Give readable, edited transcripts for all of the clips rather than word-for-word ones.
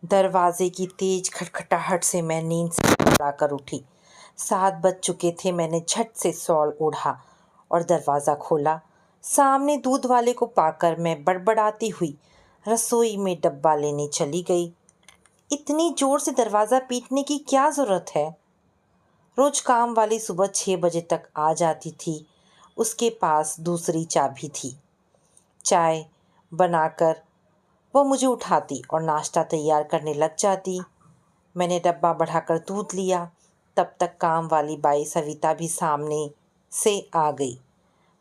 दरवाजे की तेज खटखटाहट से मैं नींद से उड़ाकर उठी। 7 बज चुके थे। मैंने झट से शॉल ओढ़ा और दरवाज़ा खोला। सामने दूध वाले को पाकर मैं बड़बड़ाती हुई रसोई में डब्बा लेने चली गई। इतनी जोर से दरवाज़ा पीटने की क्या ज़रूरत है? रोज काम वाली सुबह 6 बजे तक आ जाती थी। उसके पास दूसरी चाबी थी। चाय बनाकर वो मुझे उठाती और नाश्ता तैयार करने लग जाती। मैंने डब्बा बढ़ाकर दूध लिया। तब तक काम वाली बाई सविता भी सामने से आ गई।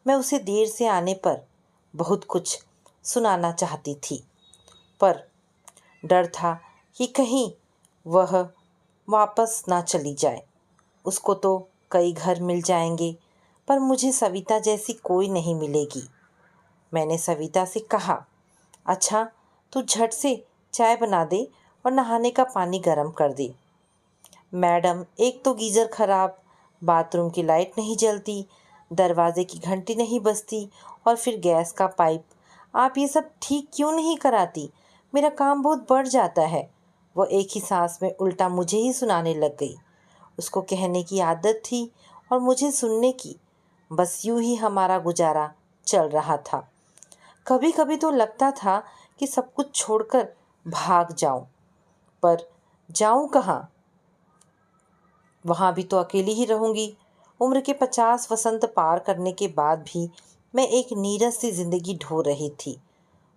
मैं उसे देर से आने पर बहुत कुछ सुनाना चाहती थी, पर डर था कि कहीं वह वापस ना चली जाए। उसको तो कई घर मिल जाएंगे, पर मुझे सविता जैसी कोई नहीं मिलेगी। मैंने सविता से कहा, अच्छा तू झट से चाय बना दे और नहाने का पानी गर्म कर दे। मैडम, एक तो गीज़र खराब, बाथरूम की लाइट नहीं जलती, दरवाजे की घंटी नहीं बजती और फिर गैस का पाइप। आप ये सब ठीक क्यों नहीं कराती? मेरा काम बहुत बढ़ जाता है। वो एक ही सांस में उल्टा मुझे ही सुनाने लग गई। उसको कहने की आदत थी और मुझे सुनने की। बस यूं ही हमारा गुजारा चल रहा था। कभी कभी तो लगता था कि सब कुछ छोड़कर भाग जाऊं, पर जाऊं कहाँ? वहाँ भी तो अकेली ही रहूंगी। उम्र के 50 वसंत पार करने के बाद भी मैं एक नीरस सी जिंदगी ढो रही थी।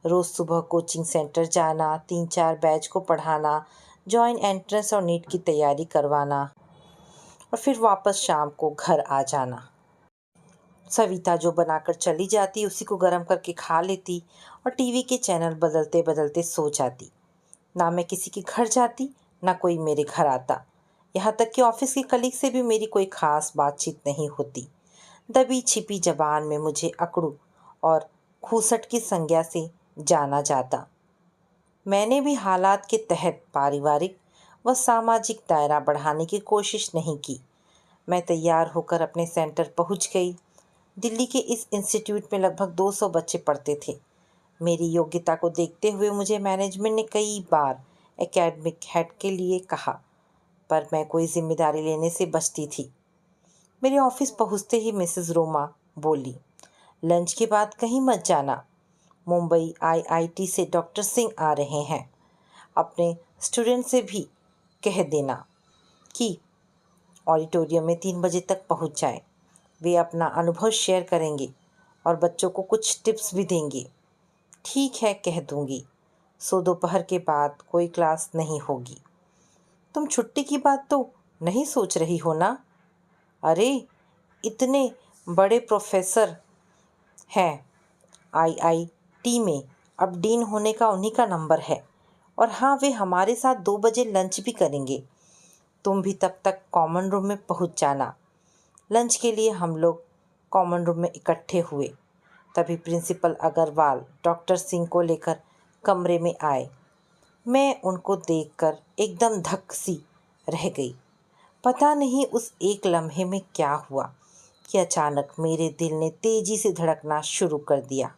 रोज सुबह कोचिंग सेंटर जाना, 3-4 बैच को पढ़ाना, जॉइंट एंट्रेंस और नीट की तैयारी करवाना और फिर वापस शाम को घर आ जाना। सविता जो बनाकर चली जाती उसी को गर्म करके खा लेती और टीवी के चैनल बदलते बदलते सो जाती। ना मैं किसी के घर जाती, ना कोई मेरे घर आता। यहाँ तक कि ऑफिस के कलीग से भी मेरी कोई खास बातचीत नहीं होती। दबी छिपी जबान में मुझे अकड़ू और खूसट की संज्ञा से जाना जाता। मैंने भी हालात के तहत पारिवारिक व सामाजिक दायरा बढ़ाने की कोशिश नहीं की। मैं तैयार होकर अपने सेंटर पहुंच गई। दिल्ली के इस इंस्टीट्यूट में लगभग 200 बच्चे पढ़ते थे। मेरी योग्यता को देखते हुए मुझे मैनेजमेंट ने कई बार एकेडमिक हेड के लिए कहा, पर मैं कोई जिम्मेदारी लेने से बचती थी। मेरे ऑफिस पहुंचते ही मिसेस रोमा बोली, लंच के बाद कहीं मत जाना। मुंबई आईआईटी से डॉक्टर सिंह आ रहे हैं। अपने स्टूडेंट से भी कह देना कि ऑडिटोरियम में 3 बजे तक पहुंच जाए। वे अपना अनुभव शेयर करेंगे और बच्चों को कुछ टिप्स भी देंगे। ठीक है, कह दूंगी। सो दोपहर के बाद कोई क्लास नहीं होगी। तुम छुट्टी की बात तो नहीं सोच रही हो ना? अरे, इतने बड़े प्रोफेसर हैं आईआईटी में, अब डीन होने का उन्हीं का नंबर है। और हाँ, वे हमारे साथ 2 बजे लंच भी करेंगे। तुम भी तब तक कॉमन रूम में पहुंच जाना। लंच के लिए हम लोग कॉमन रूम में इकट्ठे हुए। तभी प्रिंसिपल अग्रवाल डॉक्टर सिंह को लेकर कमरे में आए। मैं उनको देखकर एकदम धक्क सी रह गई। पता नहीं उस एक लम्हे में क्या हुआ कि अचानक मेरे दिल ने तेजी से धड़कना शुरू कर दिया।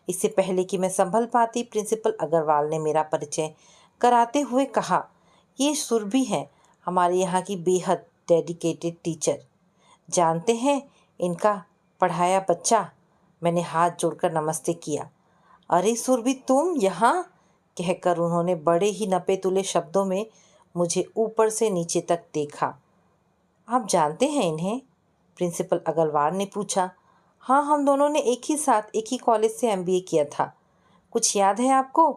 इससे पहले कि मैं संभल पाती, प्रिंसिपल अग्रवाल ने मेरा परिचय कराते हुए कहा, ये सुरभि हैं, हमारे यहाँ की बेहद डेडिकेटेड टीचर। जानते हैं इनका पढ़ाया बच्चा? मैंने हाथ जोड़कर नमस्ते किया। अरे सुरभि, तुम यहाँ? कहकर उन्होंने बड़े ही नपे तुले शब्दों में मुझे ऊपर से नीचे तक देखा। आप जानते हैं इन्हें? प्रिंसिपल अग्रवाल ने पूछा। हाँ, हम दोनों ने एक ही साथ एक ही कॉलेज से एमबीए किया था। कुछ याद है आपको?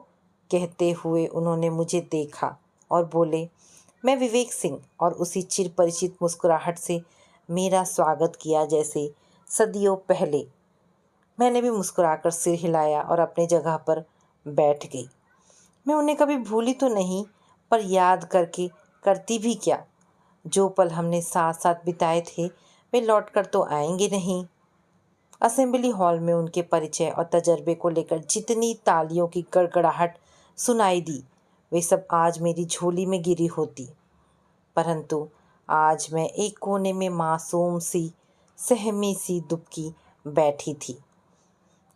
कहते हुए उन्होंने मुझे देखा और बोले, मैं विवेक सिंह, और उसी चिर परिचित मुस्कुराहट से मेरा स्वागत किया जैसे सदियों पहले। मैंने भी मुस्कुराकर सिर हिलाया और अपनी जगह पर बैठ गई। मैं उन्हें कभी भूली तो नहीं, पर याद करके करती भी क्या? जो पल हमने साथ साथ बिताए थे वे लौट कर तो आएंगे नहीं। असेंबली हॉल में उनके परिचय और तजर्बे को लेकर जितनी तालियों की गड़गड़ाहट सुनाई दी, वे सब आज मेरी झोली में गिरी होती। परंतु आज मैं एक कोने में मासूम सी सहमी सी दुबकी बैठी थी।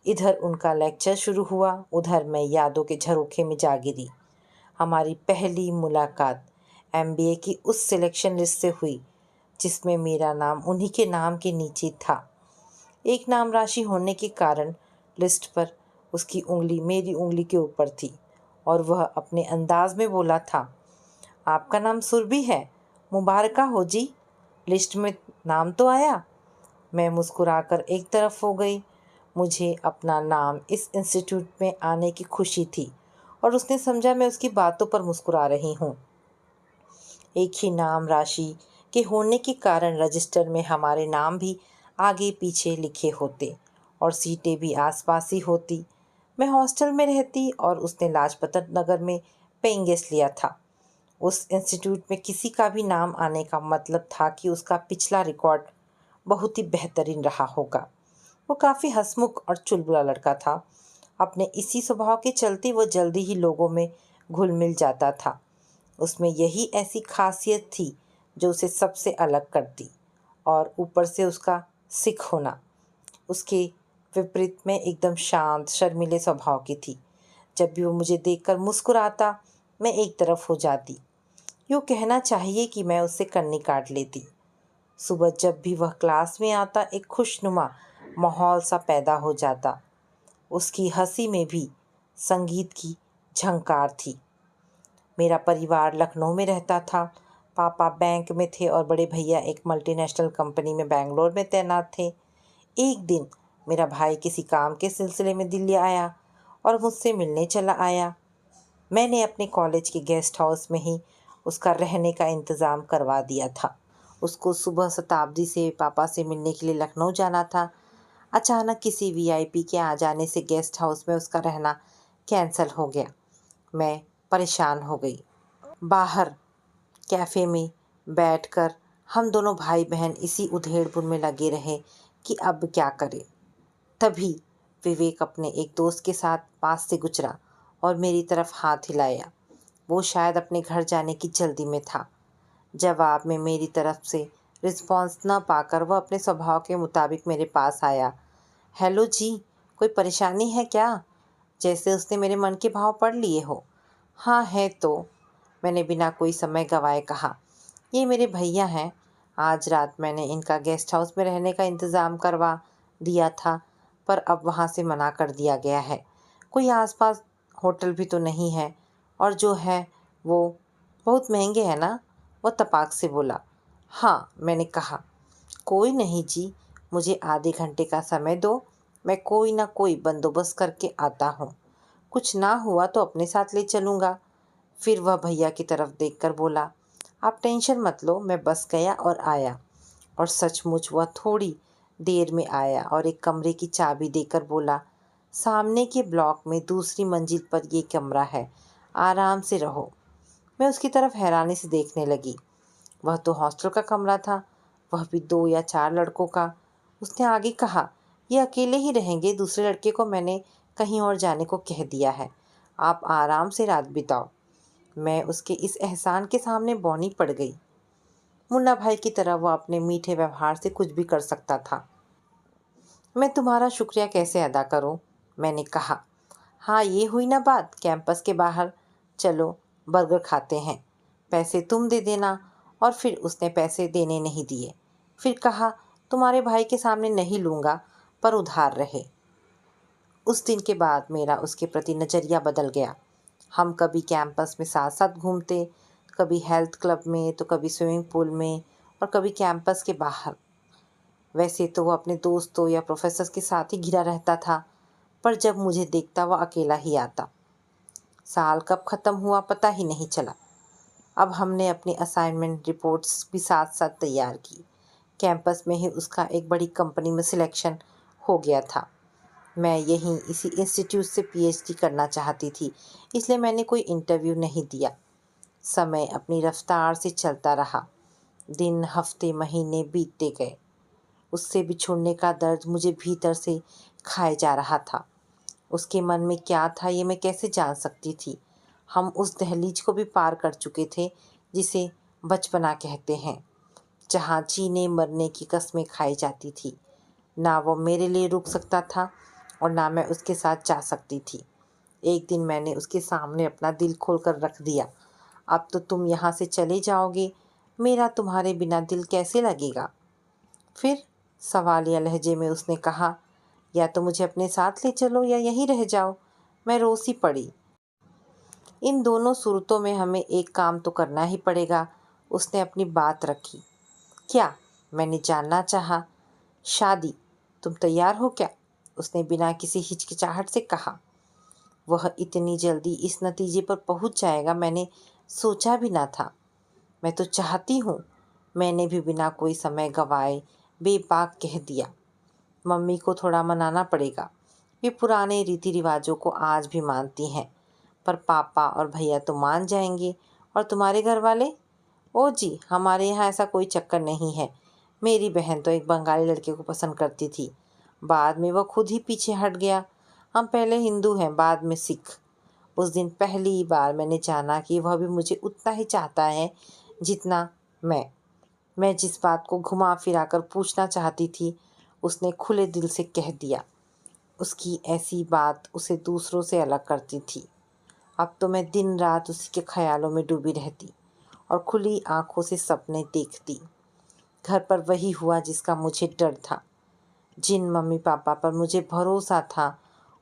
इधर उनका लेक्चर शुरू हुआ, उधर मैं यादों के झरोखे में जा गिरी। हमारी पहली मुलाकात एमबीए की उस सिलेक्शन लिस्ट से हुई जिसमें मेरा नाम उन्हीं के नाम के नीचे था। एक नाम राशि होने के कारण लिस्ट पर उसकी उंगली मेरी उंगली के ऊपर थी और वह अपने अंदाज में बोला था, आपका नाम सुरभि है, मुबारका हो जी, लिस्ट में नाम तो आया। मैं मुस्कुराकर एक तरफ हो गई। मुझे अपना नाम इस इंस्टीट्यूट में आने की खुशी थी और उसने समझा मैं उसकी बातों पर मुस्कुरा रही हूँ। एक ही नाम राशि के होने के कारण रजिस्टर में हमारे नाम भी आगे पीछे लिखे होते और सीटें भी आसपास ही होती। मैं हॉस्टल में रहती और उसने लाजपत नगर में पेइंग गेस्ट लिया था। उस इंस्टीट्यूट में किसी का भी नाम आने का मतलब था कि उसका पिछला रिकॉर्ड बहुत ही बेहतरीन रहा होगा। वो काफ़ी हंसमुख और चुलबुला लड़का था। अपने इसी स्वभाव के चलते वो जल्दी ही लोगों में घुल मिल जाता था। उसमें यही ऐसी खासियत थी जो उसे सबसे अलग करती और ऊपर से उसका सिख होना। उसके विपरीत में एकदम शांत शर्मीले स्वभाव की थी। जब भी वो मुझे देखकर मुस्कुराता मैं एक तरफ हो जाती। यूँ कहना चाहिए कि मैं उससे कन्नी काट लेती। सुबह जब भी वह क्लास में आता एक खुशनुमा माहौल सा पैदा हो जाता। उसकी हंसी में भी संगीत की झंकार थी। मेरा परिवार लखनऊ में रहता था। पापा बैंक में थे और बड़े भैया एक मल्टीनेशनल कंपनी में बेंगलोर में तैनात थे। एक दिन मेरा भाई किसी काम के सिलसिले में दिल्ली आया और मुझसे मिलने चला आया। मैंने अपने कॉलेज के गेस्ट हाउस में ही उसका रहने का इंतज़ाम करवा दिया था। उसको सुबह शताब्दी से पापा से मिलने के लिए लखनऊ जाना था। अचानक किसी वीआईपी के आ जाने से गेस्ट हाउस में उसका रहना कैंसिल हो गया। मैं परेशान हो गई। बाहर कैफ़े में बैठकर हम दोनों भाई बहन इसी उधेड़-बुन में लगे रहे कि अब क्या करें। तभी विवेक अपने एक दोस्त के साथ पास से गुजरा और मेरी तरफ हाथ हिलाया। वो शायद अपने घर जाने की जल्दी में था। जवाब में मेरी तरफ से रिस्पॉन्स न पाकर वह अपने स्वभाव के मुताबिक मेरे पास आया। हेलो जी, कोई परेशानी है क्या? जैसे उसने मेरे मन के भाव पढ़ लिए हो। हाँ है तो, मैंने बिना कोई समय गंवाए कहा। ये मेरे भैया हैं। आज रात मैंने इनका गेस्ट हाउस में रहने का इंतज़ाम करवा दिया था, पर अब वहाँ से मना कर दिया गया है। कोई आसपास होटल भी तो नहीं है और जो है वो बहुत महंगे हैं ना? वह तपाक से बोला। हाँ, मैंने कहा। कोई नहीं जी, मुझे आधे घंटे का समय दो, मैं कोई ना कोई बंदोबस्त करके आता हूँ। कुछ ना हुआ तो अपने साथ ले चलूँगा। फिर वह भैया की तरफ देखकर बोला, आप टेंशन मत लो, मैं बस गया और आया। और सचमुच वह थोड़ी देर में आया और एक कमरे की चाबी देकर बोला, सामने के ब्लॉक में दूसरी मंजिल पर ये कमरा है, आराम से रहो। मैं उसकी तरफ हैरानी से देखने लगी। वह तो हॉस्टल का कमरा था, वह भी 2 या 4 लड़कों का। उसने आगे कहा, ये अकेले ही रहेंगे, दूसरे लड़के को मैंने कहीं और जाने को कह दिया है। आप आराम से रात बिताओ। मैं उसके इस एहसान के सामने बौनी पड़ गई। मुन्ना भाई की तरह वह अपने मीठे व्यवहार से कुछ भी कर सकता था। मैं तुम्हारा शुक्रिया कैसे अदा करूं? मैंने कहा। हाँ, ये हुई ना बात कैंपस के बाहर। चलो बर्गर खाते हैं, पैसे तुम दे देना। और फिर उसने पैसे देने नहीं दिए। फिर कहा, तुम्हारे भाई के सामने नहीं लूँगा, पर उधार रहे। उस दिन के बाद मेरा उसके प्रति नज़रिया बदल गया। हम कभी कैंपस में साथ साथ घूमते, कभी हेल्थ क्लब में तो कभी स्विमिंग पूल में और कभी कैंपस के बाहर। वैसे तो वो अपने दोस्तों या प्रोफेसर्स के साथ ही घिरा रहता था, पर जब मुझे देखता वह अकेला ही आता। साल कब ख़त्म हुआ पता ही नहीं चला। अब हमने अपनी असाइनमेंट रिपोर्ट्स भी साथ साथ तैयार की। कैंपस में ही उसका एक बड़ी कंपनी में सिलेक्शन हो गया था। मैं यहीं इसी इंस्टीट्यूट से पीएचडी करना चाहती थी, इसलिए मैंने कोई इंटरव्यू नहीं दिया। समय अपनी रफ्तार से चलता रहा। दिन, हफ्ते, महीने बीतते गए। उससे बिछुड़ने का दर्द मुझे भीतर से खाए जा रहा था। उसके मन में क्या था ये मैं कैसे जान सकती थी। हम उस दहलीज को भी पार कर चुके थे जिसे बचपना कहते हैं, जहाँ जीने मरने की कस्में खाई जाती थी। ना वो मेरे लिए रुक सकता था और ना मैं उसके साथ जा सकती थी। एक दिन मैंने उसके सामने अपना दिल खोलकर रख दिया। अब तो तुम यहाँ से चले जाओगे, मेरा तुम्हारे बिना दिल कैसे लगेगा? फिर सवालिया लहजे में उसने कहा, या तो मुझे अपने साथ ले चलो या यहीं रह जाओ। मैं रो सी पड़ी। इन दोनों सूरतों में हमें एक काम तो करना ही पड़ेगा। उसने अपनी बात रखी। क्या? मैंने जानना चाहा। शादी? तुम तैयार हो क्या? उसने बिना किसी हिचकिचाहट से कहा। वह इतनी जल्दी इस नतीजे पर पहुंच जाएगा मैंने सोचा भी ना था। मैं तो चाहती हूँ। मैंने भी बिना कोई समय गवाए बेबाक कह दिया। मम्मी को थोड़ा मनाना पड़ेगा। वे पुराने रीति रिवाजों को आज भी मानती हैं, पर पापा और भैया तो मान जाएंगे। और तुम्हारे घर वाले? ओ जी, हमारे यहाँ ऐसा कोई चक्कर नहीं है। मेरी बहन तो एक बंगाली लड़के को पसंद करती थी, बाद में वह खुद ही पीछे हट गया। हम पहले हिंदू हैं, बाद में सिख। उस दिन पहली बार मैंने जाना कि वह भी मुझे उतना ही चाहता है जितना मैं जिस बात को घुमा फिरा कर पूछना चाहती थी, उसने खुले दिल से कह दिया। उसकी ऐसी बात उसे दूसरों से अलग करती थी। अब तो मैं दिन रात उसी के ख्यालों में डूबी रहती और खुली आंखों से सपने देखती। घर पर वही हुआ जिसका मुझे डर था। जिन मम्मी पापा पर मुझे भरोसा था,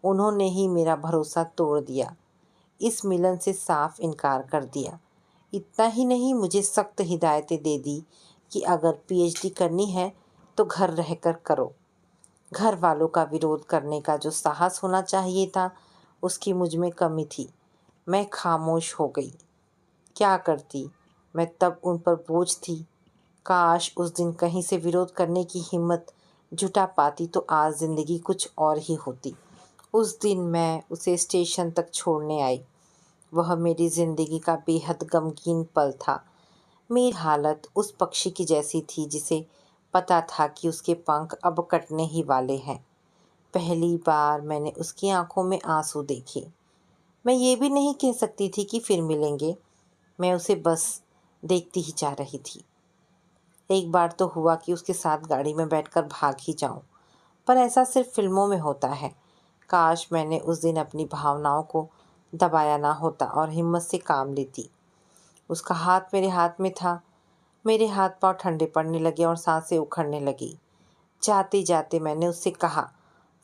उन्होंने ही मेरा भरोसा तोड़ दिया। इस मिलन से साफ इनकार कर दिया। इतना ही नहीं, मुझे सख्त हिदायतें दे दी कि अगर पीएचडी करनी है तो घर रहकर करो। घर वालों का विरोध करने का जो साहस होना चाहिए था, उसकी मुझ में कमी थी। मैं खामोश हो गई। क्या करती? मैं तब उन पर बोझ थी। काश उस दिन कहीं से विरोध करने की हिम्मत जुटा पाती तो आज ज़िंदगी कुछ और ही होती। उस दिन मैं उसे स्टेशन तक छोड़ने आई। वह मेरी ज़िंदगी का बेहद गमगीन पल था। मेरी हालत उस पक्षी की जैसी थी जिसे पता था कि उसके पंख अब कटने ही वाले हैं। पहली बार मैंने उसकी आंखों में आंसू देखे। मैं ये भी नहीं कह सकती थी कि फिर मिलेंगे। मैं उसे बस देखती ही जा रही थी। एक बार तो हुआ कि उसके साथ गाड़ी में बैठकर भाग ही जाऊं, पर ऐसा सिर्फ फिल्मों में होता है। काश मैंने उस दिन अपनी भावनाओं को दबाया ना होता और हिम्मत से काम लेती। उसका हाथ मेरे हाथ में था। मेरे हाथ पांव ठंडे पड़ने लगे और सांसें उखड़ने लगी। जाते जाते मैंने उससे कहा,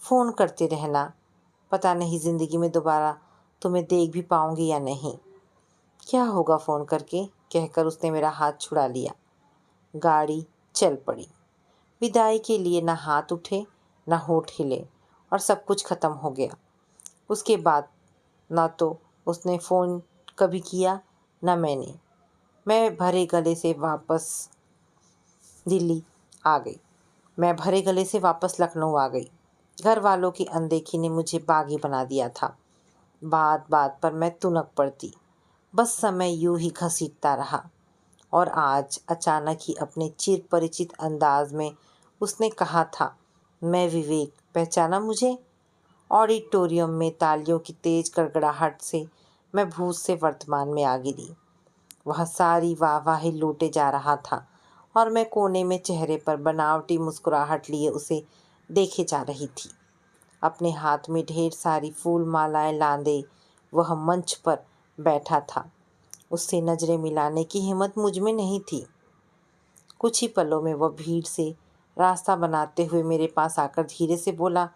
फ़ोन करते रहना। पता नहीं ज़िंदगी में दोबारा तुम्हें देख भी पाऊंगी या नहीं। क्या होगा फ़ोन करके, कहकर उसने मेरा हाथ छुड़ा लिया। गाड़ी चल पड़ी। विदाई के लिए ना हाथ उठे, ना होठ हिले, और सब कुछ ख़त्म हो गया। उसके बाद ना तो उसने फ़ोन कभी किया, ना मैंने। मैं भरे गले से वापस दिल्ली आ गई। मैं भरे गले से वापस लखनऊ आ गई। घर वालों की अनदेखी ने मुझे बागी बना दिया था। बात बात पर मैं तुनक पड़ती। बस समय यूं ही घसीटता रहा। और आज अचानक ही अपने चिर परिचित अंदाज में उसने कहा था, मैं विवेक, पहचाना मुझे? ऑडिटोरियम में तालियों की तेज गड़गड़ाहट से मैं भूत से वर्तमान में आ गिरी। वह सारी वाहवाही लूटे जा रहा था और मैं कोने में चेहरे पर बनावटी मुस्कुराहट लिए उसे देखे जा रही थी। अपने हाथ में ढेर सारी फूल मालाएं लांदे वह मंच पर बैठा था। उससे नजरें मिलाने की हिम्मत मुझ में नहीं थी। कुछ ही पलों में वह भीड़ से रास्ता बनाते हुए मेरे पास आकर धीरे से बोला,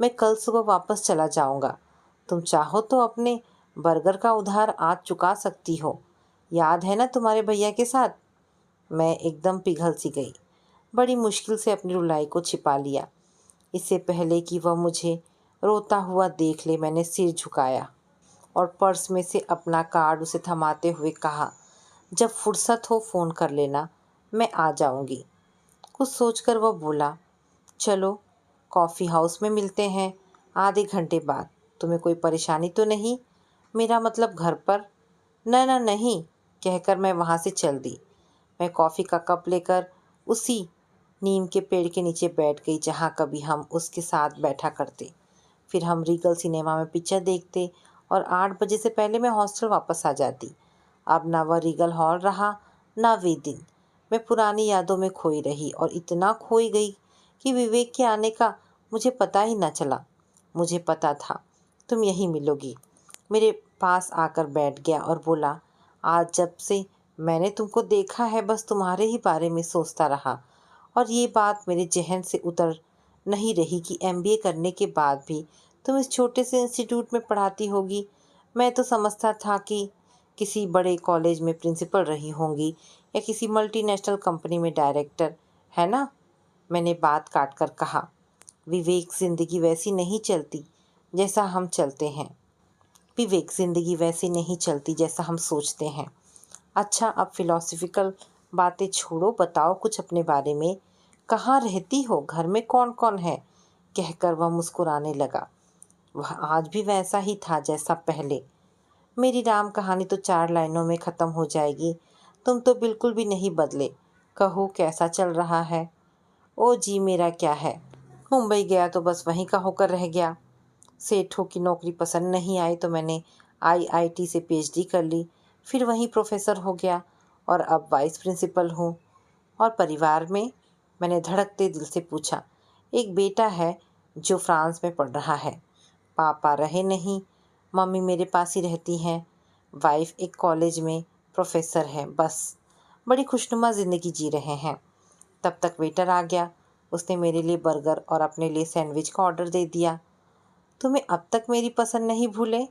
मैं कल सुबह वापस चला जाऊंगा। तुम चाहो तो अपने बर्गर का उधार आज चुका सकती हो। याद है ना तुम्हारे भैया के साथ? मैं एकदम पिघल सी गई। बड़ी मुश्किल से अपनी रुलाई को छिपा लिया। इससे पहले कि वह मुझे रोता हुआ देख ले, मैंने सिर झुकाया और पर्स में से अपना कार्ड उसे थमाते हुए कहा, जब फुर्सत हो फ़ोन कर लेना, मैं आ जाऊंगी। कुछ सोचकर वह बोला, चलो कॉफ़ी हाउस में मिलते हैं आधे घंटे बाद। तुम्हें कोई परेशानी तो नहीं? मेरा मतलब घर पर? न न नहीं, कहकर मैं वहाँ से चल दी। मैं कॉफ़ी का कप लेकर उसी नीम के पेड़ के नीचे बैठ गई जहाँ कभी हम उसके साथ बैठा करते। फिर हम रीगल सिनेमा में पिक्चर देखते और 8 बजे से पहले मैं हॉस्टल वापस आ जाती। अब ना वह रीगल हॉल रहा, ना वे दिन। मैं पुरानी यादों में खोई रही और इतना खोई गई कि विवेक के आने का मुझे पता ही न चला। मुझे पता था तुम यहीं मिलोगी। मेरे पास आकर बैठ गया और बोला, आज जब से मैंने तुमको देखा है बस तुम्हारे ही बारे में सोचता रहा और ये बात मेरे ज़हन से उतर नहीं रही कि एमबीए करने के बाद भी तुम इस छोटे से इंस्टीट्यूट में पढ़ाती होगी। मैं तो समझता था कि किसी बड़े कॉलेज में प्रिंसिपल रही होंगी या किसी मल्टीनेशनल कंपनी में डायरेक्टर, है ना? मैंने बात काट कर कहा, विवेक, ज़िंदगी वैसी नहीं चलती जैसा हम चलते हैं। विवेक, ज़िंदगी वैसी नहीं चलती जैसा हम सोचते हैं। अच्छा, अब फिलॉसफिकल बातें छोड़ो, बताओ कुछ अपने बारे में। कहाँ रहती हो, घर में कौन कौन है? कहकर वह मुस्कुराने लगा। वह आज भी वैसा ही था जैसा पहले। मेरी राम कहानी तो 4 लाइनों में ख़त्म हो जाएगी। तुम तो बिल्कुल भी नहीं बदले। कहो कैसा चल रहा है? ओ जी, मेरा क्या है, मुंबई गया तो बस वहीं का होकर रह गया। सेठों की नौकरी पसंद नहीं आई तो मैंने आईआईटी से पीएचडी कर ली, फिर वहीं प्रोफेसर हो गया और अब वाइस प्रिंसिपल हूँ। और परिवार में? मैंने धड़कते दिल से पूछा। एक बेटा है जो फ्रांस में पढ़ रहा है। पापा रहे नहीं, मम्मी मेरे पास ही रहती हैं। वाइफ एक कॉलेज में प्रोफेसर है। बस बड़ी खुशनुमा ज़िंदगी जी रहे हैं। तब तक वेटर आ गया। उसने मेरे लिए बर्गर और अपने लिए सैंडविच का ऑर्डर दे दिया। तुम्हें अब तक मेरी पसंद नहीं भूले?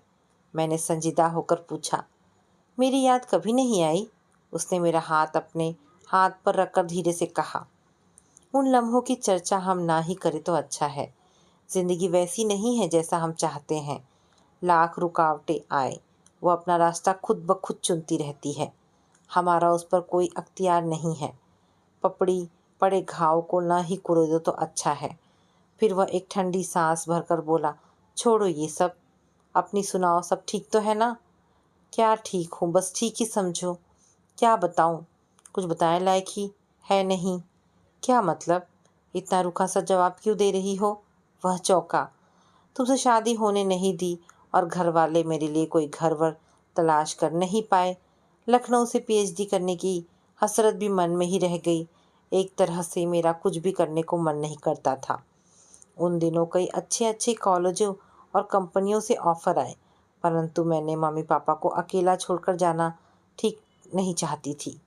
मैंने संजीदा होकर पूछा। मेरी याद कभी नहीं आई? उसने मेरा हाथ अपने हाथ पर रखकर धीरे से कहा। उन लम्हों की चर्चा हम ना ही करें तो अच्छा है। जिंदगी वैसी नहीं है जैसा हम चाहते हैं। लाख रुकावटें आए, वो अपना रास्ता खुद ब खुद चुनती रहती है। हमारा उस पर कोई अख्तियार नहीं है। पपड़ी पड़े घाव को ना ही कुरेदो तो अच्छा है। फिर वह एक ठंडी सांस भरकर बोला, छोड़ो ये सब, अपनी सुनाओ, सब ठीक तो है ना? क्या ठीक हूँ, बस ठीक ही समझो। क्या बताऊँ, कुछ बताने लायक ही है नहीं। क्या मतलब? इतना रूखा सा जवाब क्यों दे रही हो? वह चौंका। तुमसे शादी होने नहीं दी और घर वाले मेरे लिए कोई घर वर तलाश कर नहीं पाए। लखनऊ से पीएचडी करने की हसरत भी मन में ही रह गई। एक तरह से मेरा कुछ भी करने को मन नहीं करता था। उन दिनों कई अच्छे अच्छे कॉलेजों और कंपनियों से ऑफ़र आए, परंतु मैंने मम्मी पापा को अकेला छोड़कर जाना ठीक नहीं चाहती थी।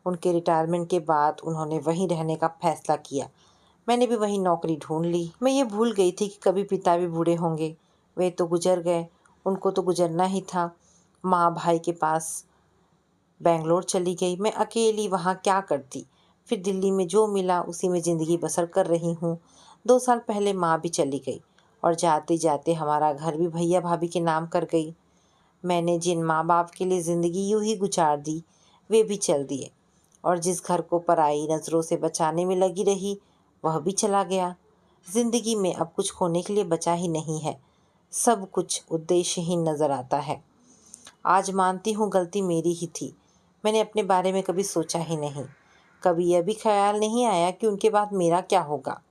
उनके रिटायरमेंट के बाद उन्होंने वहीं रहने का फैसला किया। मैंने भी वहीं नौकरी ढूंढ ली। मैं ये भूल गई थी कि कभी पिता भी बूढ़े होंगे। वे तो गुजर गए, उनको तो गुजरना ही था। माँ भाई के पास बेंगलोर चली गई। मैं अकेली वहाँ क्या करती? फिर दिल्ली में जो मिला उसी में ज़िंदगी बसर कर रही हूँ। 2 साल पहले माँ भी चली गई और जाते जाते हमारा घर भी भैया भाभी के नाम कर गई। मैंने जिन माँ बाप के लिए ज़िंदगी यूं ही गुजार दी, वे भी चल दिए और जिस घर को पराई नज़रों से बचाने में लगी रही, वह भी चला गया। ज़िंदगी में अब कुछ खोने के लिए बचा ही नहीं है। सब कुछ उद्देश्यहीन नज़र आता है। आज मानती हूँ गलती मेरी ही थी। मैंने अपने बारे में कभी सोचा ही नहीं। कभी यह भी ख्याल नहीं आया कि उनके बाद मेरा क्या होगा।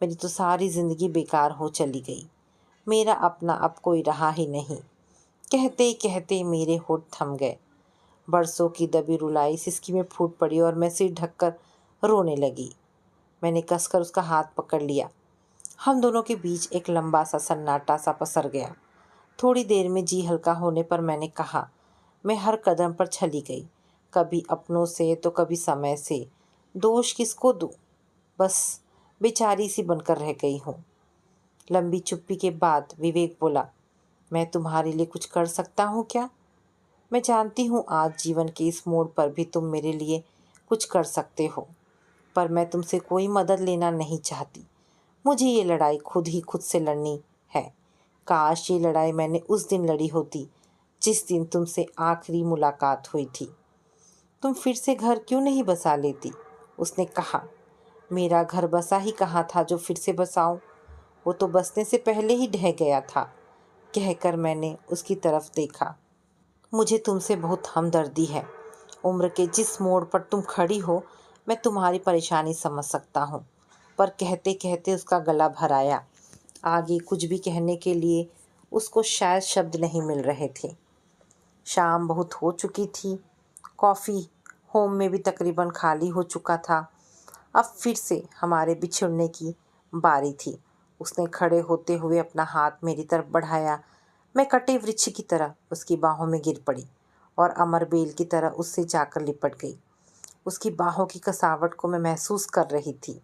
मेरी तो सारी ज़िंदगी बेकार हो चली गई। मेरा अपना अब कोई रहा ही नहीं। कहते कहते मेरे होठ थम गए। बरसों की दबी रुलाई सिसकी में फूट पड़ी और मैं सिर ढककर रोने लगी। मैंने कसकर उसका हाथ पकड़ लिया। हम दोनों के बीच एक लंबा सा सन्नाटा सा पसर गया। थोड़ी देर में जी हल्का होने पर मैंने कहा, मैं हर कदम पर छली गई, कभी अपनों से तो कभी समय से। दोष किसको दूँ? बस बेचारी सी बनकर रह गई हूँ। लंबी चुप्पी के बाद विवेक बोला, मैं तुम्हारे लिए कुछ कर सकता हूँ क्या? मैं जानती हूँ आज जीवन के इस मोड़ पर भी तुम मेरे लिए कुछ कर सकते हो, पर मैं तुमसे कोई मदद लेना नहीं चाहती। मुझे ये लड़ाई खुद ही खुद से लड़नी है। काश ये लड़ाई मैंने उस दिन लड़ी होती जिस दिन तुमसे आखिरी मुलाकात हुई थी। तुम फिर से घर क्यों नहीं बसा लेती? उसने कहा। मेरा घर बसा ही कहाँ था जो फिर से बसाऊं? वो तो बसने से पहले ही ढह गया था। कहकर मैंने उसकी तरफ देखा। मुझे तुमसे बहुत हमदर्दी है। उम्र के जिस मोड़ पर तुम खड़ी हो, मैं तुम्हारी परेशानी समझ सकता हूँ। पर कहते कहते उसका गला भर आया। आगे कुछ भी कहने के लिए उसको शायद शब्द नहीं मिल रहे थे। शाम बहुत हो चुकी थी। कॉफ़ी होम में भी तकरीबन खाली हो चुका था। अब फिर से हमारे बिछड़ने की बारी थी। उसने खड़े होते हुए अपना हाथ मेरी तरफ बढ़ाया। मैं कटे वृक्ष की तरह उसकी बाहों में गिर पड़ी और अमर बेल की तरह उससे जाकर लिपट गई। उसकी बाहों की कसावट को मैं महसूस कर रही थी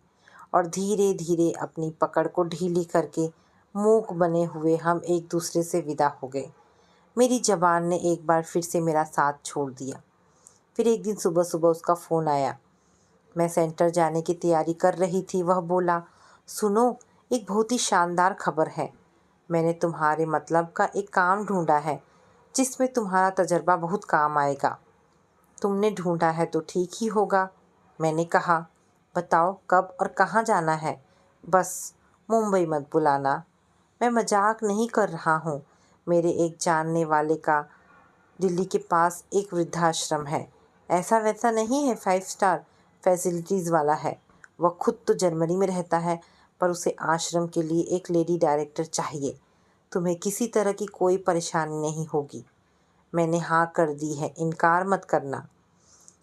और धीरे धीरे अपनी पकड़ को ढीली करके मूक बने हुए हम एक दूसरे से विदा हो गए। मेरी ज़बान ने एक बार फिर से मेरा साथ छोड़ दिया। फिर एक दिन सुबह सुबह उसका फ़ोन आया। मैं सेंटर जाने की तैयारी कर रही थी। वह बोला, सुनो, एक बहुत ही शानदार खबर है। मैंने तुम्हारे मतलब का एक काम ढूंढा है जिसमें तुम्हारा तजर्बा बहुत काम आएगा। तुमने ढूंढा है तो ठीक ही होगा। मैंने कहा, बताओ कब और कहाँ जाना है। बस मुंबई मत बुलाना। मैं मजाक नहीं कर रहा हूँ। मेरे एक जानने वाले का दिल्ली के पास एक वृद्धाश्रम है। ऐसा वैसा नहीं है, 5 स्टार फैसिलिटीज़ वाला है। वह खुद तो जर्मनी में रहता है, पर उसे आश्रम के लिए एक लेडी डायरेक्टर चाहिए। तुम्हें किसी तरह की कोई परेशानी नहीं होगी। मैंने हाँ कर दी है, इनकार मत करना।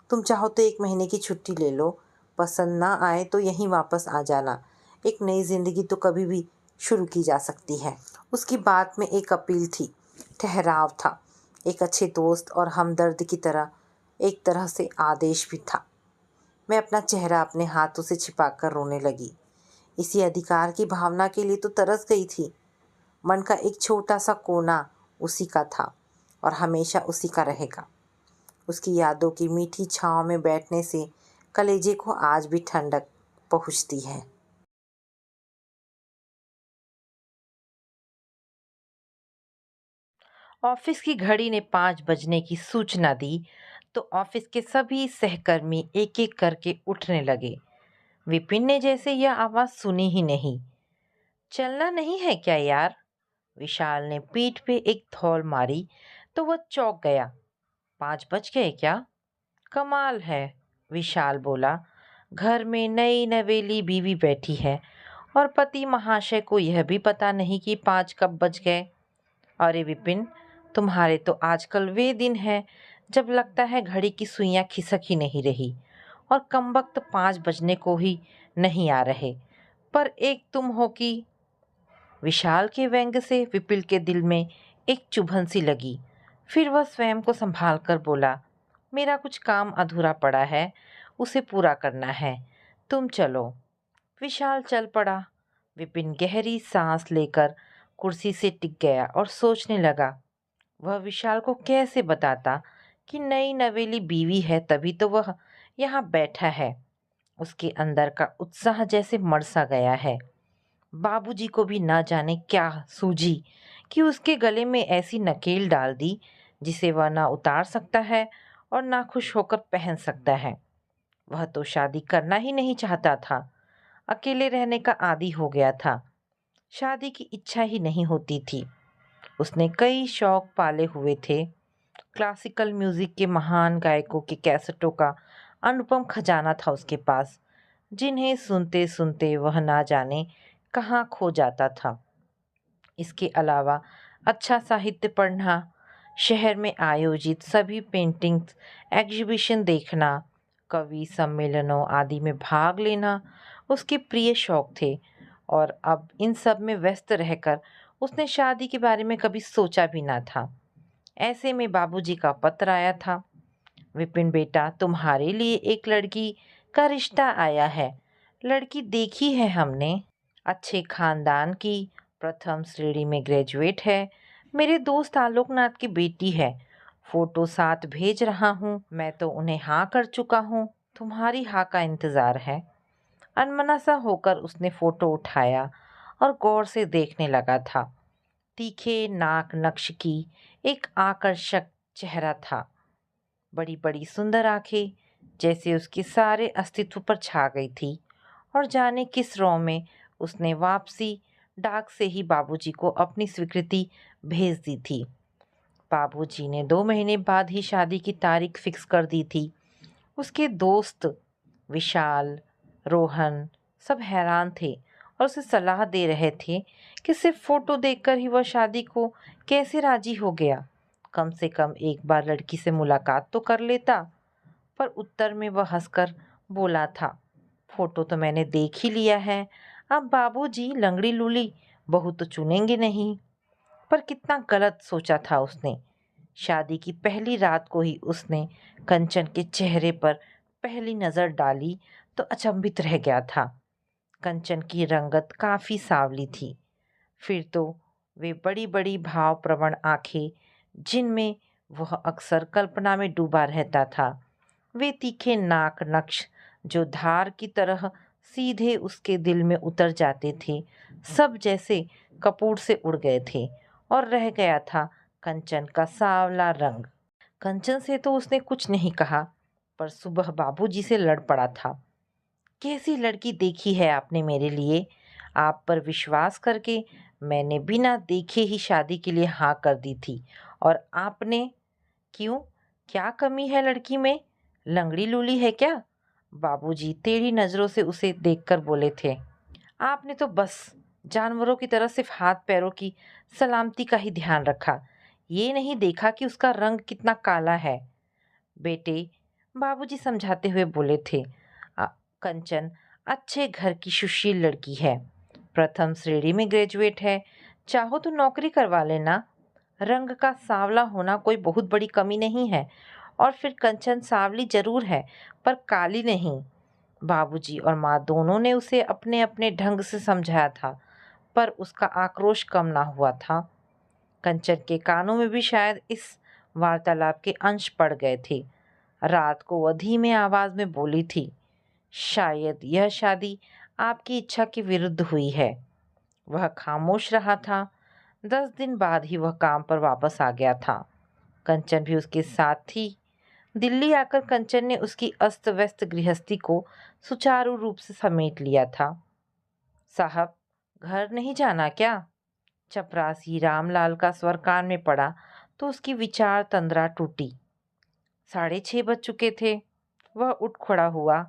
तुम चाहो तो 1 महीने की छुट्टी ले लो। पसंद ना आए तो यहीं वापस आ जाना। एक नई ज़िंदगी तो कभी भी शुरू की जा सकती है। उसकी बात में एक अपील थी, ठहराव था, एक अच्छे दोस्त और हमदर्द की तरह एक तरह से आदेश भी था। मैं अपना चेहरा अपने हाथों से छिपाकर रोने लगी। इसी अधिकार की भावना के लिए तो तरस गई थी। मन का एक छोटा सा कोना उसी का था और हमेशा उसी का रहेगा। उसकी यादों की मीठी छाँव में बैठने से कलेजे को आज भी ठंडक पहुँचती है। ऑफिस की घड़ी ने 5 बजने की सूचना दी तो ऑफिस के सभी सहकर्मी एक एक करके उठने लगे। विपिन ने जैसे यह आवाज़ सुनी ही नहीं। चलना नहीं है क्या यार? विशाल ने पीठ पे एक थौल मारी तो वह चौंक गया। 5 बज गए क्या? कमाल है, विशाल बोला। घर में नई नवेली बीवी बैठी है और पति महाशय को यह भी पता नहीं कि 5 कब बज गए। अरे विपिन, तुम्हारे तो आजकल वे दिन हैं जब लगता है घड़ी की सुइयां खिसक ही नहीं रही और कमबख्त 5 बजने को ही नहीं आ रहे। पर एक तुम हो कि विशाल के व्यंग्य से विपिन के दिल में एक चुभन सी लगी। फिर वह स्वयं को संभाल कर बोला, मेरा कुछ काम अधूरा पड़ा है, उसे पूरा करना है। तुम चलो। विशाल चल पड़ा। विपिन गहरी सांस लेकर कुर्सी से टिक गया और सोचने लगा। वह विशाल को कैसे बताता कि नई नवेली बीवी है, तभी तो वह यहाँ बैठा है। उसके अंदर का उत्साह जैसे मर सा गया है। बाबूजी को भी ना जाने क्या सूझी कि उसके गले में ऐसी नकेल डाल दी जिसे वह ना उतार सकता है और ना खुश होकर पहन सकता है। वह तो शादी करना ही नहीं चाहता था। अकेले रहने का आदी हो गया था। शादी की इच्छा ही नहीं होती थी। उसने कई शौक पाले हुए थे। क्लासिकल म्यूजिक के महान गायकों के कैसेटों का अनुपम खजाना था उसके पास, जिन्हें सुनते सुनते वह ना जाने कहाँ खो जाता था। इसके अलावा अच्छा साहित्य पढ़ना, शहर में आयोजित सभी पेंटिंग्स एग्जीबिशन देखना, कवि सम्मेलनों आदि में भाग लेना उसके प्रिय शौक थे। और अब इन सब में व्यस्त रहकर उसने शादी के बारे में कभी सोचा भी ना था। ऐसे में बाबूजी का पत्र आया था। विपिन बेटा, तुम्हारे लिए एक लड़की का रिश्ता आया है। लड़की देखी है हमने, अच्छे खानदान की, प्रथम श्रेणी में ग्रेजुएट है। मेरे दोस्त आलोकनाथ की बेटी है। फोटो साथ भेज रहा हूँ। मैं तो उन्हें हाँ कर चुका हूँ। तुम्हारी हाँ का इंतज़ार है। अनमना सा होकर उसने फोटो उठाया और गौर से देखने लगा था। तीखे नाक नक्श की एक आकर्षक चेहरा था। बड़ी बड़ी सुंदर आंखें जैसे उसके सारे अस्तित्व पर छा गई थी। और जाने किस रों में उसने वापसी डाक से ही बाबूजी को अपनी स्वीकृति भेज दी थी। बाबूजी ने 2 महीने बाद ही शादी की तारीख फिक्स कर दी थी। उसके दोस्त विशाल, रोहन सब हैरान थे और उसे सलाह दे रहे थे कि सिर्फ फोटो देखकर ही वह शादी को कैसे राजी हो गया। कम से कम एक बार लड़की से मुलाकात तो कर लेता। पर उत्तर में वह हंसकर बोला था, फोटो तो मैंने देख ही लिया है। अब बाबूजी लंगड़ी लूली बहू तो चुनेंगे नहीं। पर कितना गलत सोचा था उसने। शादी की पहली रात को ही उसने कंचन के चेहरे पर पहली नज़र डाली तो अचंभित रह गया था। कंचन की रंगत काफ़ी सांवली थी। फिर तो वे बड़ी-बड़ी भावप्रवण आँखें, जिनमें वह अक्सर कल्पना में डूबा रहता था, वे तीखे नाक नक्श जो धार की तरह सीधे उसके दिल में उतर जाते थे, सब जैसे कपूर से उड़ गए थे और रह गया था कंचन का सांवला रंग। कंचन से तो उसने कुछ नहीं कहा, पर सुबह बाबूजी से लड़ पड़ा था। कैसी लड़की देखी है आपने मेरे लिए? आप पर विश्वास करके मैंने बिना देखे ही शादी के लिए हाँ कर दी थी, और आपने? क्यों? क्या कमी है लड़की में? लंगड़ी लूली है क्या? बाबूजी टेढ़ी नज़रों से उसे देखकर बोले थे। आपने तो बस जानवरों की तरह सिर्फ हाथ पैरों की सलामती का ही ध्यान रखा। ये नहीं देखा कि उसका रंग कितना काला है। बेटे, बाबूजी समझाते हुए बोले थे, कंचन अच्छे घर की सुशील लड़की है, प्रथम श्रेणी में ग्रेजुएट है, चाहो तो नौकरी करवा लेना। रंग का सांवला होना कोई बहुत बड़ी कमी नहीं है। और फिर कंचन सांवली जरूर है, पर काली नहीं। बाबूजी और माँ दोनों ने उसे अपने अपने ढंग से समझाया था, पर उसका आक्रोश कम ना हुआ था। कंचन के कानों में भी शायद इस वार्तालाप के अंश पड़ गए थे। रात को वह धीमे आवाज में बोली थी, शायद यह शादी आपकी इच्छा के विरुद्ध हुई है। वह खामोश रहा था। 10 दिन बाद ही वह काम पर वापस आ गया था। कंचन भी उसके साथ थी। दिल्ली आकर कंचन ने उसकी अस्त व्यस्त गृहस्थी को सुचारू रूप से समेट लिया था। साहब, घर नहीं जाना क्या? चपरासी रामलाल का स्वर कान में पड़ा तो उसकी विचार तंद्रा टूटी। 6:30 बज चुके थे। वह उठ खड़ा हुआ।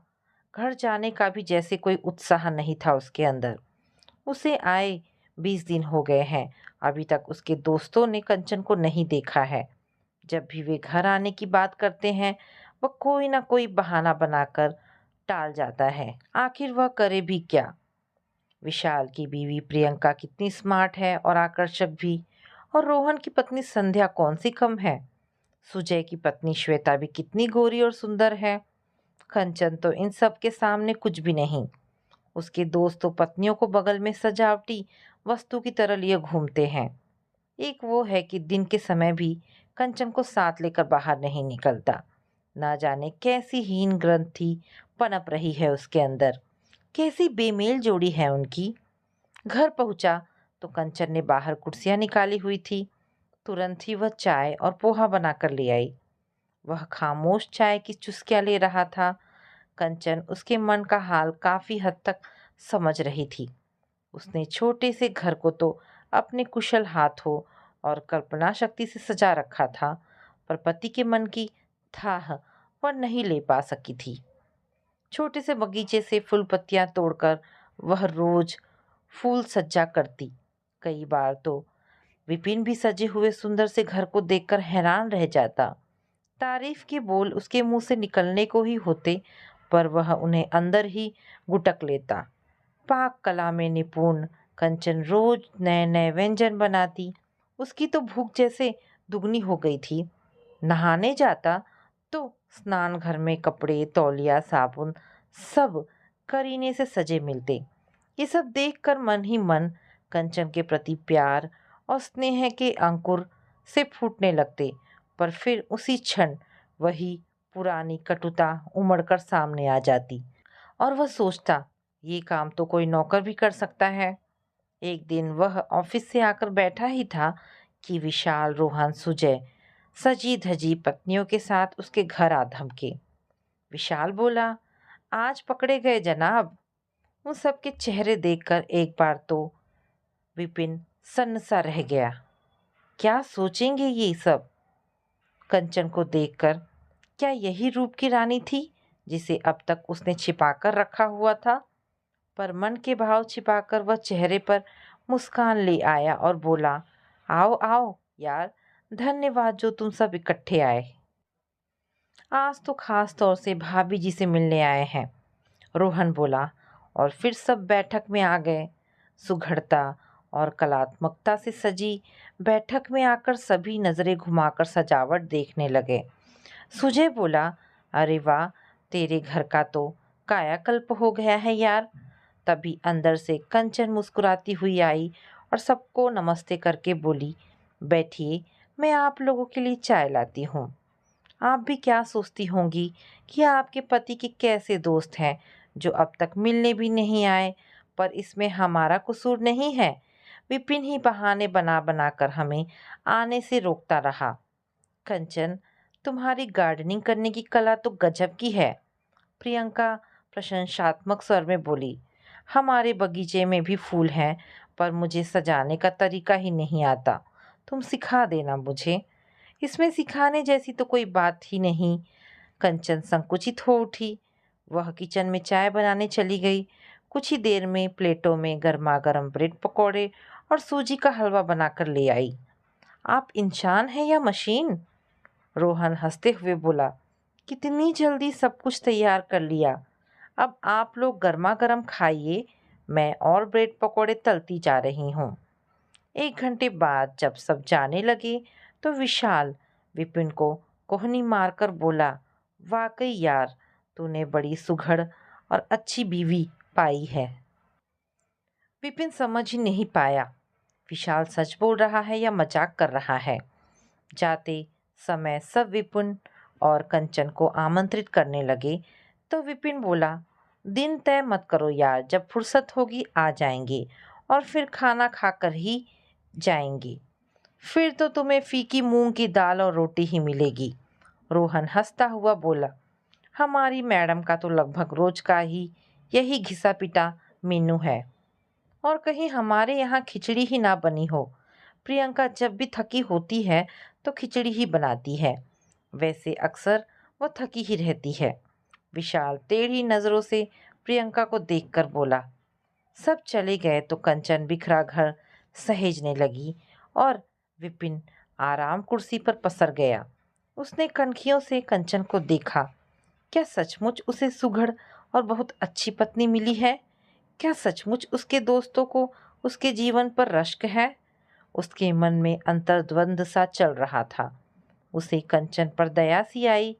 घर जाने का भी जैसे कोई उत्साह नहीं था उसके अंदर। उसे आए 20 दिन हो गए हैं। अभी तक उसके दोस्तों ने कंचन को नहीं देखा है। जब भी वे घर आने की बात करते हैं, वह कोई ना कोई बहाना बनाकर टाल जाता है। आखिर वह करे भी क्या? विशाल की बीवी प्रियंका कितनी स्मार्ट है और आकर्षक भी, और रोहन की पत्नी संध्या कौन सी कम है। सुजय की पत्नी श्वेता भी कितनी गोरी और सुंदर है। कंचन तो इन सब के सामने कुछ भी नहीं। उसके दोस्त तो पत्नियों को बगल में सजावटी वस्तु की तरह लिए घूमते हैं। एक वो है कि दिन के समय भी कंचन को साथ लेकर बाहर नहीं निकलता। ना जाने कैसी हीन ग्रंथि पनप रही है उसके अंदर, कैसी बेमेल जोड़ी है उनकी। घर पहुंचा तो कंचन ने बाहर कुर्सियां निकाली हुई थी। तुरंत ही वह चाय और पोहा बनाकर ले आई। वह खामोश चाय की चुस्कियां ले रहा था। कंचन उसके मन का हाल काफी हद तक समझ रही थी। उसने छोटे से घर को तो अपने कुशल हाथों और कल्पना शक्ति से सजा रखा था, पर पति के मन की थाह वह नहीं ले पा सकी थी। छोटे से बगीचे से फूल पत्तियां तोड़कर वह रोज फूल सज्जा करती। कई बार तो विपिन भी सजे हुए सुंदर से घर को देखकर हैरान रह जाता। तारीफ के बोल उसके मुंह से निकलने को ही होते, पर वह उन्हें अंदर ही गुटक लेता। पाक कला में निपुण कंचन रोज नए नए व्यंजन बनाती। उसकी तो भूख जैसे दुगनी हो गई थी। नहाने जाता तो स्नान घर में कपड़े, तौलिया, साबुन सब करीने से सजे मिलते। ये सब देखकर मन ही मन कंचन के प्रति प्यार और स्नेह के अंकुर से फूटने लगते। पर फिर उसी क्षण वही पुरानी कटुता उमड़कर सामने आ जाती, और वह सोचता, ये काम तो कोई नौकर भी कर सकता है। एक दिन वह ऑफिस से आकर बैठा ही था कि विशाल, रोहन, सुजय सजी धजी पत्नियों के साथ उसके घर आ धमके। विशाल बोला, आज पकड़े गए जनाब। उन सबके चेहरे देखकर एक बार तो विपिन सन्न सा रह गया। क्या सोचेंगे ये सब कंचन को देखकर? क्या यही रूप की रानी थी जिसे अब तक उसने छिपाकर रखा हुआ था? पर मन के भाव छिपाकर वह चेहरे पर मुस्कान ले आया और बोला, आओ आओ यार, धन्यवाद जो तुम सब इकट्ठे आए। आज तो खास तौर से भाभी जी से मिलने आए हैं, रोहन बोला। और फिर सब बैठक में आ गए। सुघड़ता और कलात्मकता से सजी बैठक में आकर सभी नजरें घुमाकर सजावट देखने लगे। सुजय बोला, अरे वाह, तेरे घर का तो कायाकल्प हो गया है यार। तभी अंदर से कंचन मुस्कुराती हुई आई और सबको नमस्ते करके बोली, बैठिए, मैं आप लोगों के लिए चाय लाती हूँ। आप भी क्या सोचती होंगी कि आपके पति के कैसे दोस्त हैं जो अब तक मिलने भी नहीं आए, पर इसमें हमारा कसूर नहीं है। विपिन ही बहाने बना बना कर हमें आने से रोकता रहा। कंचन, तुम्हारी गार्डनिंग करने की कला तो गजब की है, प्रियंका प्रशंसात्मक स्वर में बोली। हमारे बगीचे में भी फूल हैं, पर मुझे सजाने का तरीका ही नहीं आता। तुम सिखा देना मुझे। इसमें सिखाने जैसी तो कोई बात ही नहीं। कंचन संकुचित हो उठी। वह किचन में चाय बनाने चली गई। कुछ ही देर में प्लेटों में गर्मा गर्म ब्रेड पकौड़े और सूजी का हलवा बनाकर ले आई। आप इंसान हैं या मशीन? रोहन हंसते हुए बोला, कितनी जल्दी सब कुछ तैयार कर लिया। अब आप लोग गर्मा गर्म खाइए, मैं और ब्रेड पकौड़े तलती जा रही हूँ। 1 घंटे बाद जब सब जाने लगे तो विशाल विपिन को कोहनी मारकर बोला, वाकई यार, तूने बड़ी सुघड़ और अच्छी बीवी पाई है। विपिन समझ ही नहीं पाया, विशाल सच बोल रहा है या मजाक कर रहा है। जाते समय सब विपिन और कंचन को आमंत्रित करने लगे तो विपिन बोला, दिन तय मत करो यार, जब फुर्सत होगी आ जाएंगे और फिर खाना खाकर ही जाएंगे। फिर तो तुम्हें फीकी मूंग की दाल और रोटी ही मिलेगी। रोहन हंसता हुआ बोला, हमारी मैडम का तो लगभग रोज का ही यही घिसा पिटा मेनू है। और कहीं हमारे यहाँ खिचड़ी ही ना बनी हो। प्रियंका जब भी थकी होती है तो खिचड़ी ही बनाती है। वैसे अक्सर वो थकी ही रहती है। विशाल टेढ़ी नजरों से प्रियंका को देखकर बोला। सब चले गए तो कंचन बिखरा घर सहेजने लगी और विपिन आराम कुर्सी पर पसर गया। उसने कनखियों से कंचन को देखा। क्या सचमुच उसे सुघड़ और बहुत अच्छी पत्नी मिली है? क्या सचमुच उसके दोस्तों को उसके जीवन पर रश्क है? उसके मन में अंतर्द्वंद सा चल रहा था। उसे कंचन पर दया सी आई।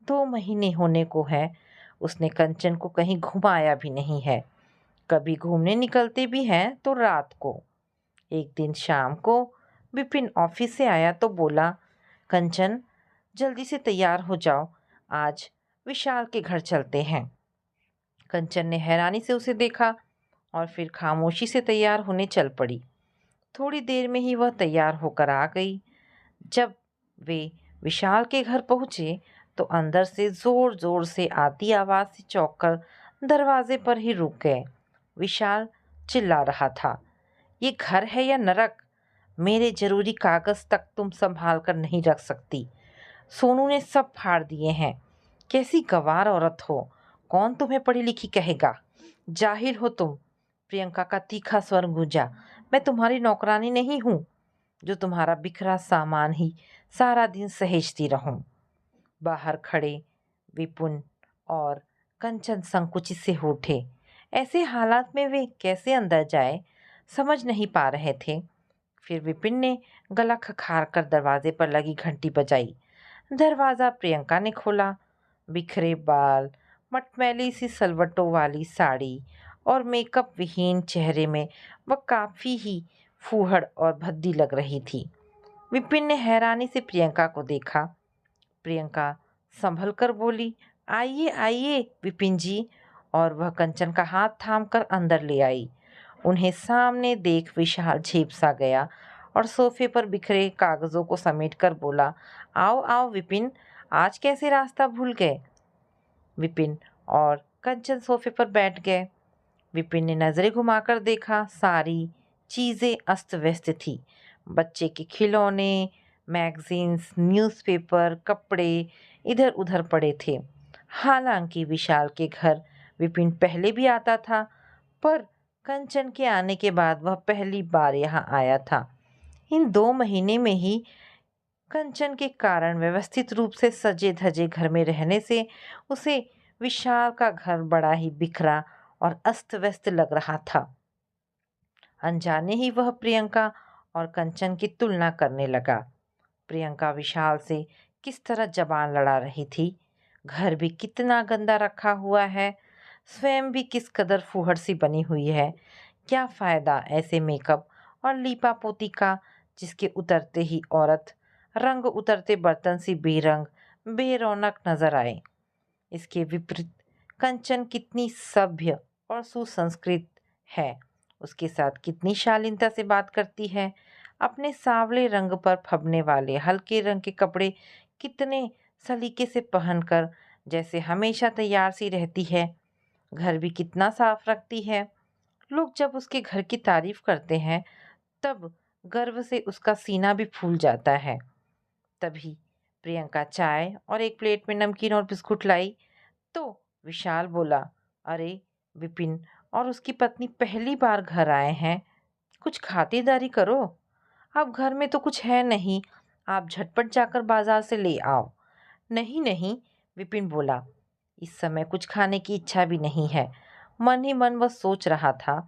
2 महीने होने को है, उसने कंचन को कहीं घुमाया भी नहीं है। कभी घूमने निकलते भी हैं तो रात को। एक दिन शाम को विपिन ऑफिस से आया तो बोला, कंचन, जल्दी से तैयार हो जाओ, आज विशाल के घर चलते हैं। कंचन ने हैरानी से उसे देखा और फिर खामोशी से तैयार होने चल पड़ी। थोड़ी देर में ही वह तैयार होकर आ गई। जब वे विशाल के घर पहुंचे तो अंदर से जोर जोर से आती आवाज से चौंककर दरवाजे पर ही रुक गए। विशाल चिल्ला रहा था, ये घर है या नरक? मेरे जरूरी कागज तक तुम संभाल कर नहीं रख सकती। सोनू ने सब फाड़ दिए हैं। कैसी गंवार औरत हो, कौन तुम्हें पढ़ी लिखी कहेगा? जाहिल हो तुम। प्रियंका का तीखा स्वर गूंजा, मैं तुम्हारी नौकरानी नहीं हूँ जो तुम्हारा बिखरा सामान ही सारा दिन सहेजती रहूं। बाहर खड़े विपुन और कंचन संकुचित से उठे। ऐसे हालात में वे कैसे अंदर जाए समझ नहीं पा रहे थे। फिर विपिन ने गला खखार कर दरवाजे पर लगी घंटी बजाई। दरवाजा प्रियंका ने खोला। बिखरे बाल, मटमैली सी सलवटों वाली साड़ी और मेकअप विहीन चेहरे में वह काफी ही फूहड़ और भद्दी लग रही थी। विपिन ने हैरानी से प्रियंका को देखा। प्रियंका संभल कर बोली, आइए आइए विपिन जी, और वह कंचन का हाथ थाम कर अंदर ले आई। उन्हें सामने देख विशाल झेप सा गया और सोफे पर बिखरे कागजों को समेटकर बोला, आओ आओ विपिन, आज कैसे रास्ता भूल गए? विपिन और कंचन सोफे पर बैठ गए। विपिन ने नजरें घुमाकर देखा, सारी चीजें अस्त व्यस्त थी। बच्चे के खिलौने, मैगजीन्स, न्यूज़पेपर, कपड़े इधर उधर पड़े थे। हालांकि विशाल के घर विपिन पहले भी आता था, पर कंचन के आने के बाद वह पहली बार यहाँ आया था। इन 2 महीने में ही कंचन के कारण व्यवस्थित रूप से सजे धजे घर में रहने से उसे विशाल का घर बड़ा ही बिखरा और अस्त व्यस्त लग रहा था। अनजाने ही वह प्रियंका और कंचन की तुलना करने लगा। प्रियंका विशाल से किस तरह जबान लड़ा रही थी। घर भी कितना गंदा रखा हुआ है, स्वयं भी किस कदर फूहड़ सी बनी हुई है। क्या फ़ायदा ऐसे मेकअप और लीपा पोती का, जिसके उतरते ही औरत रंग उतरते बर्तन सी बेरंग बेरौनक नजर आए। इसके विपरीत कंचन कितनी सभ्य और सुसंस्कृत है, उसके साथ कितनी शालीनता से बात करती है। अपने सांवले रंग पर फबने वाले हल्के रंग के कपड़े कितने सलीके से पहनकर जैसे हमेशा तैयार सी रहती है। घर भी कितना साफ रखती है। लोग जब उसके घर की तारीफ करते हैं तब गर्व से उसका सीना भी फूल जाता है। तभी प्रियंका चाय और एक प्लेट में नमकीन और बिस्कुट लाई तो विशाल बोला, अरे विपिन और उसकी पत्नी पहली बार घर आए हैं, कुछ खातिरदारी करो। अब घर में तो कुछ है नहीं, आप झटपट जाकर बाजार से ले आओ। नहीं नहीं, विपिन बोला, इस समय कुछ खाने की इच्छा भी नहीं है। मन ही मन वह सोच रहा था,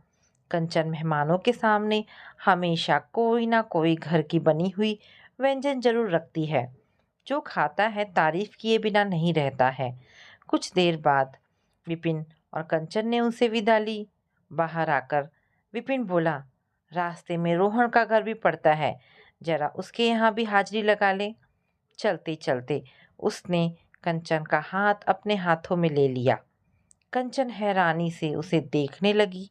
कंचन मेहमानों के सामने हमेशा कोई ना कोई घर की बनी हुई व्यंजन जरूर रखती है। जो खाता है तारीफ किए बिना नहीं रहता है। कुछ देर बाद विपिन और कंचन ने उनसे विदा ली। बाहर आकर विपिन बोला, रास्ते में रोहन का घर भी पड़ता है, जरा उसके यहाँ भी हाजिरी लगा ले। चलते चलते उसने कंचन का हाथ अपने हाथों में ले लिया। कंचन हैरानी से उसे देखने लगी।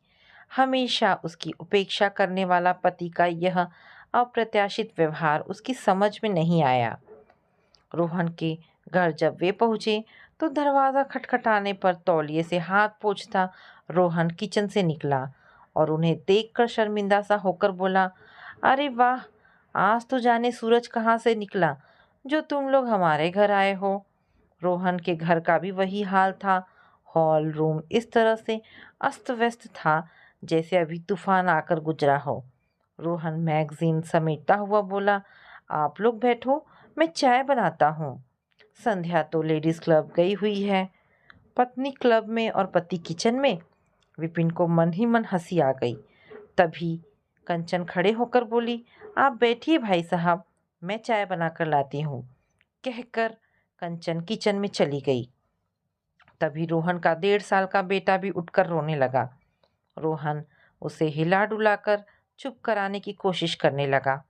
हमेशा उसकी उपेक्षा करने वाला पति का यह अप्रत्याशित व्यवहार उसकी समझ में नहीं आया। रोहन के घर जब वे पहुंचे तो दरवाज़ा खटखटाने पर तौलिए से हाथ पोंछता रोहन किचन से निकला और उन्हें देखकर शर्मिंदा सा होकर बोला, अरे वाह, आज तो जाने सूरज कहाँ से निकला जो तुम लोग हमारे घर आए हो। रोहन के घर का भी वही हाल था। हॉल रूम इस तरह से अस्त व्यस्त था जैसे अभी तूफान आकर गुजरा हो। रोहन मैगजीन समेटता हुआ बोला, आप लोग बैठो, मैं चाय बनाता हूँ। संध्या तो लेडीज क्लब गई हुई है। पत्नी क्लब में और पति किचन में। विपिन को मन ही मन हंसी आ गई। तभी कंचन खड़े होकर बोली, आप बैठिए भाई साहब, मैं चाय बनाकर लाती हूँ। कहकर कंचन किचन में चली गई। तभी रोहन का 1.5 साल का बेटा भी उठकर रोने लगा। रोहन उसे हिला डुलाकर चुप कराने की कोशिश करने लगा।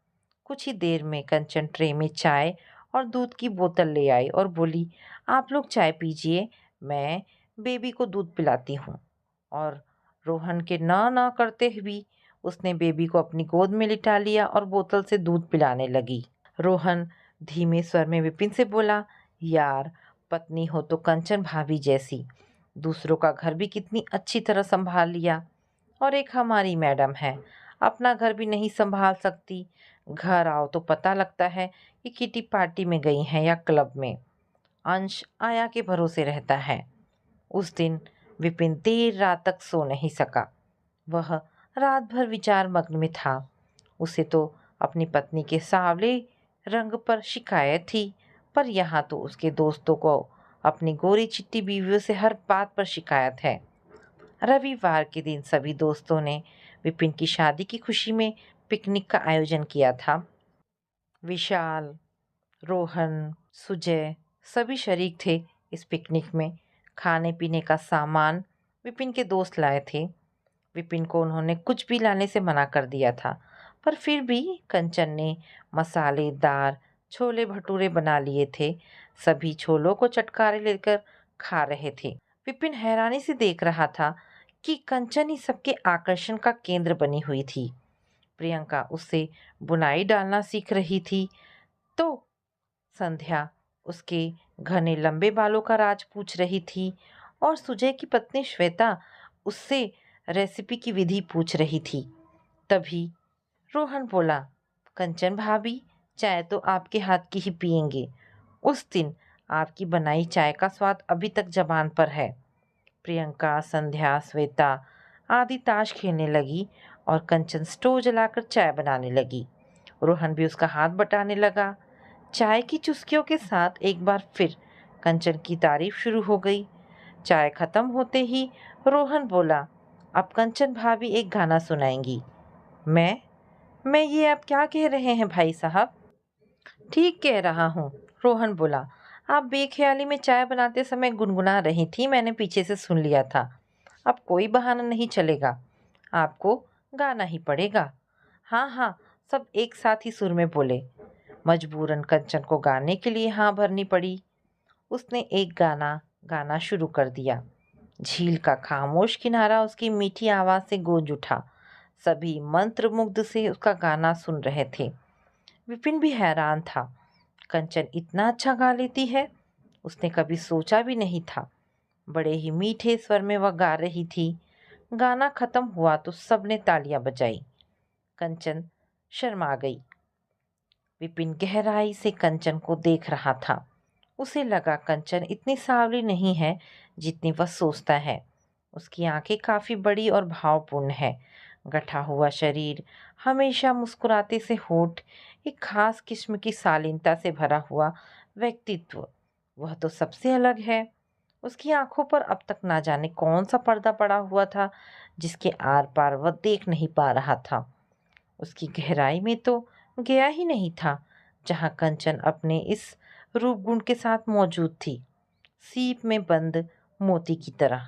कुछ ही देर में कंचन ट्रे में चाय और दूध की बोतल ले आई और बोली, आप लोग चाय पीजिए, मैं बेबी को दूध पिलाती हूँ। और रोहन के ना ना करते भी उसने बेबी को अपनी गोद में लिटा लिया और बोतल से दूध पिलाने लगी। रोहन धीमे स्वर में विपिन से बोला, यार, पत्नी हो तो कंचन भाभी जैसी, दूसरों का घर भी कितनी अच्छी तरह संभाल लिया, और एक हमारी मैडम है, अपना घर भी नहीं संभाल सकती। घर आओ तो पता लगता है कि किटी पार्टी में गई हैं या क्लब में। अंश आया के भरोसे रहता है। उस दिन विपिन देर रात तक सो नहीं सका। वह रात भर विचार मग्न में था। उसे तो अपनी पत्नी के सांवले रंग पर शिकायत थी, पर यहाँ तो उसके दोस्तों को अपनी गोरी चिट्टी बीवियों से हर बात पर शिकायत है। रविवार के दिन सभी दोस्तों ने विपिन की शादी की खुशी में पिकनिक का आयोजन किया था। विशाल, रोहन, सुजय सभी शरीक थे इस पिकनिक में। खाने पीने का सामान विपिन के दोस्त लाए थे। विपिन को उन्होंने कुछ भी लाने से मना कर दिया था, पर फिर भी कंचन ने मसालेदार छोले भटूरे बना लिए थे। सभी छोलों को चटकारे लेकर खा रहे थे। विपिन हैरानी से देख रहा था कि कंचन ही सबके आकर्षण का केंद्र बनी हुई थी। प्रियंका उससे बुनाई डालना सीख रही थी तो संध्या उसके घने लंबे बालों का राज पूछ रही थी और सुजय की पत्नी श्वेता उससे रेसिपी की विधि पूछ रही थी। तभी रोहन बोला, कंचन भाभी, चाय तो आपके हाथ की ही पियेंगे। उस दिन आपकी बनाई चाय का स्वाद अभी तक जबान पर है। प्रियंका, संध्या, श्वेता आदि ताश खेलने लगी और कंचन स्टोव जलाकर चाय बनाने लगी। रोहन भी उसका हाथ बटाने लगा। चाय की चुस्कियों के साथ एक बार फिर कंचन की तारीफ शुरू हो गई। चाय खत्म होते ही रोहन बोला, अब कंचन भाभी एक गाना सुनाएंगी। मैं मैं ये आप क्या कह रहे हैं भाई साहब? ठीक कह रहा हूँ, रोहन बोला। आप बेख्याली में चाय बनाते समय गुनगुना रही थी, मैंने पीछे से सुन लिया था। अब कोई बहाना नहीं चलेगा, आपको गाना ही पड़ेगा। हाँ हाँ, सब एक साथ ही सुर में बोले। मजबूरन कंचन को गाने के लिए हाँ भरनी पड़ी। उसने एक गाना गाना शुरू कर दिया। झील का खामोश किनारा उसकी मीठी आवाज से गूंज उठा। सभी मंत्रमुग्ध से उसका गाना सुन रहे थे। विपिन भी हैरान था। कंचन इतना अच्छा गा लेती है, उसने कभी सोचा भी नहीं था। बड़े ही मीठे स्वर में वह गा रही थी। गाना खत्म हुआ तो सबने तालियां बजाई। कंचन शर्मा गई। विपिन गहराई से कंचन को देख रहा था। उसे लगा कंचन इतनी सांवली नहीं है जितनी वह सोचता है। उसकी आंखें काफी बड़ी और भावपूर्ण है। गठा हुआ शरीर, हमेशा मुस्कुराते से होठ, एक खास किस्म की शालीनता से भरा हुआ व्यक्तित्व। वह तो सबसे अलग है। उसकी आंखों पर अब तक ना जाने कौन सा पर्दा पड़ा हुआ था जिसके आर पार वह देख नहीं पा रहा था। उसकी गहराई में तो गया ही नहीं था जहां कंचन अपने इस रूप गुण के साथ मौजूद थी, सीप में बंद मोती की तरह।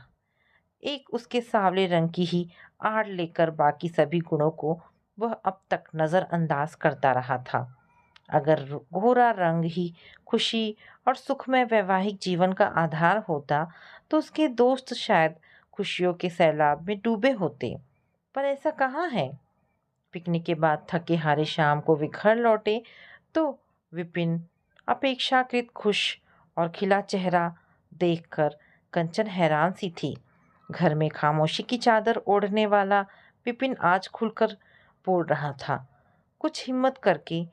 एक उसके सांवले रंग की ही आड़ लेकर बाकी सभी गुणों को वह अब तक नजरअंदाज करता रहा था। अगर गोरा रंग ही खुशी और सुखमय वैवाहिक जीवन का आधार होता तो उसके दोस्त शायद खुशियों के सैलाब में डूबे होते, पर ऐसा कहाँ है। पिकनिक के बाद थके हारे शाम को वे घर लौटे तो विपिन अपेक्षाकृत खुश और खिला चेहरा देखकर कंचन हैरान सी थी। घर में खामोशी की चादर ओढ़ने वाला विपिन आज खुलकर बोल रहा था। कुछ हिम्मत करके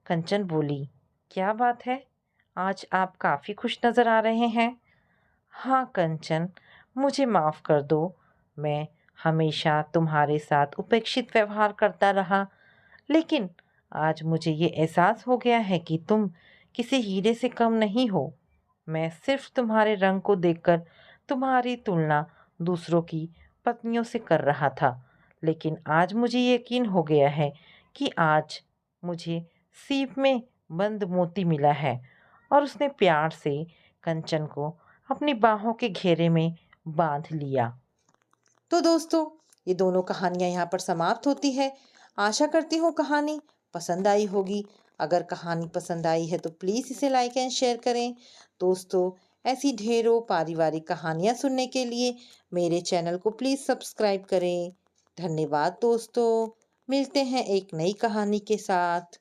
कंचन बोली, क्या बात है, आज आप काफी खुश नजर आ रहे हैं। हाँ कंचन, मुझे माफ कर दो। मैं हमेशा तुम्हारे साथ उपेक्षित व्यवहार करता रहा, लेकिन आज मुझे ये एहसास हो गया है कि तुम किसी हीरे से कम नहीं हो। मैं सिर्फ तुम्हारे रंग को देखकर तुम्हारी तुलना दूसरों की पत्नियों से कर रहा था, लेकिन आज मुझे यकीन हो गया है कि आज मुझे सीप में बंद मोती मिला है। और उसने प्यार से कंचन को अपनी बाहों के घेरे में बांध लिया। तो दोस्तों, ये दोनों कहानियां यहाँ पर समाप्त होती है। आशा करती हूँ कहानी पसंद आई होगी। अगर कहानी पसंद आई है तो प्लीज़ इसे लाइक एंड शेयर करें। दोस्तों, ऐसी ढेरों पारिवारिक कहानियाँ सुनने के लिए मेरे चैनल को प्लीज़ सब्सक्राइब करें। धन्यवाद दोस्तों। मिलते हैं एक नई कहानी के साथ।